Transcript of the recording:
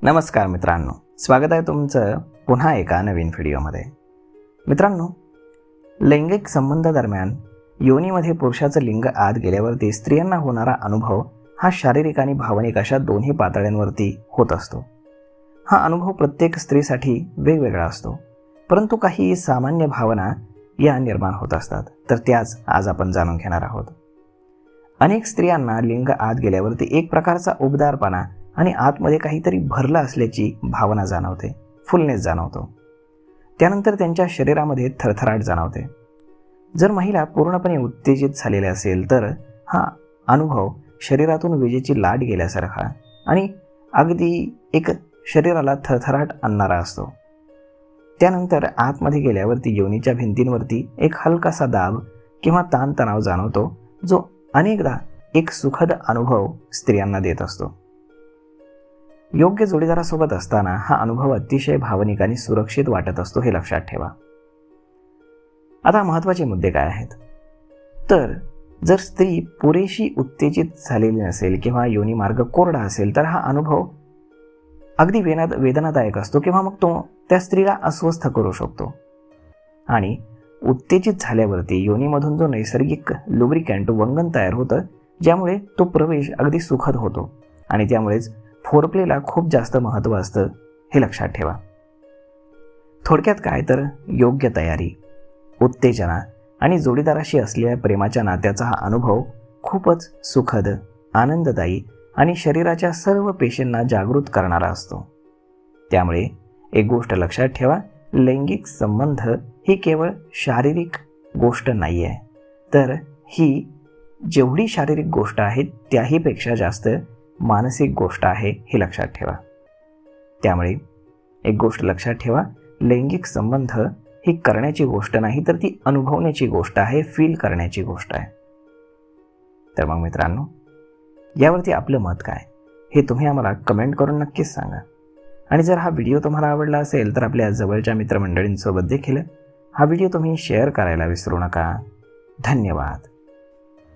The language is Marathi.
नमस्कार मित्रांनो, स्वागत आहे तुमचं पुन्हा एका नवीन व्हिडिओमध्ये. मित्रांनो, लैंगिक संबंधादरम्यान योनीमध्ये पुरुषाचं लिंग आत गेल्यावरती स्त्रियांना होणारा अनुभव हा शारीरिक आणि भावनिक अशा दोन्ही पातळ्यांवरती होत असतो. हा अनुभव प्रत्येक स्त्रीसाठी वेगवेगळा असतो, परंतु काही सामान्य भावना या निर्माण होत असतात, तर त्याच आज आपण जाणून घेणार आहोत. अनेक स्त्रियांना लिंग आत गेल्यावरती एक प्रकारचा उबदारपणा आणि आतमध्ये काहीतरी भरलं असल्याची भावना जाणवते, फुलनेस जाणवतो. त्यानंतर त्यांच्या शरीरामध्ये थरथराट जाणवते. जर महिला पूर्णपणे उत्तेजित झालेली असेल तर हा अनुभव शरीरातून विजेची लाट गेल्यासारखा आणि अगदी एक शरीराला थरथराट आणणारा असतो. त्यानंतर आतमध्ये गेल्यावरती योनीच्या भिंतींवरती एक हलकासा दाब किंवा ताणतणाव जाणवतो, जो अनेकदा एक सुखद अनुभव स्त्रियांना देत असतो. योग्य जोडीदारासोबत असताना हा अनुभव अतिशय भावनिक आणि सुरक्षित वाटत असतो, हे लक्षात ठेवा. आता महत्त्वाचे मुद्दे काय आहेत, तर जर स्त्री पुरेशी उत्तेजित झालेली नसेल किंवा योनी मार्ग कोरडा असेल तर हा अनुभव अगदी वेदनादायक असतो किंवा मग तो त्या स्त्रीला अस्वस्थ करू शकतो. आणि उत्तेजित झाल्यावरती योनीमधून जो नैसर्गिक लुब्रिकंट वंगण तयार होतं, ज्यामुळे तो प्रवेश अगदी सुखद होतो आणि त्यामुळेच फोरप्लेला खूप जास्त महत्त्व असतं, हे लक्षात ठेवा. थोडक्यात काय तर योग्य तयारी, उत्तेजना आणि जोडीदाराशी असलेल्या प्रेमाच्या नात्याचा हा अनुभव खूपच सुखद, आनंददायी आणि शरीराच्या सर्व पेशींना जागृत करणारा असतो. त्यामुळे एक गोष्ट लक्षात ठेवा, लैंगिक संबंध ही केवळ शारीरिक गोष्ट नाही आहे, तर ही जेवढी शारीरिक गोष्ट आहे त्याहीपेक्षा जास्त मानसिक गोष्ट आहे, हे लक्षात ठेवा. त्यामुळे एक गोष्ट लक्षात ठेवा, लैंगिक संबंध ही करण्याची गोष्ट नाही, तर ती अनुभवण्याची गोष्ट आहे, फील करण्याची गोष्ट आहे. तर मग मित्रांनो, यावरती आपलं मत काय हे तुम्ही आम्हाला कमेंट करून नक्कीच सांगा. आणि जर हा व्हिडिओ तुम्हाला आवडला असेल तर आपल्या जवळच्या मित्रमंडळींसोबत देखील हा व्हिडिओ तुम्ही शेअर करायला विसरू नका. धन्यवाद.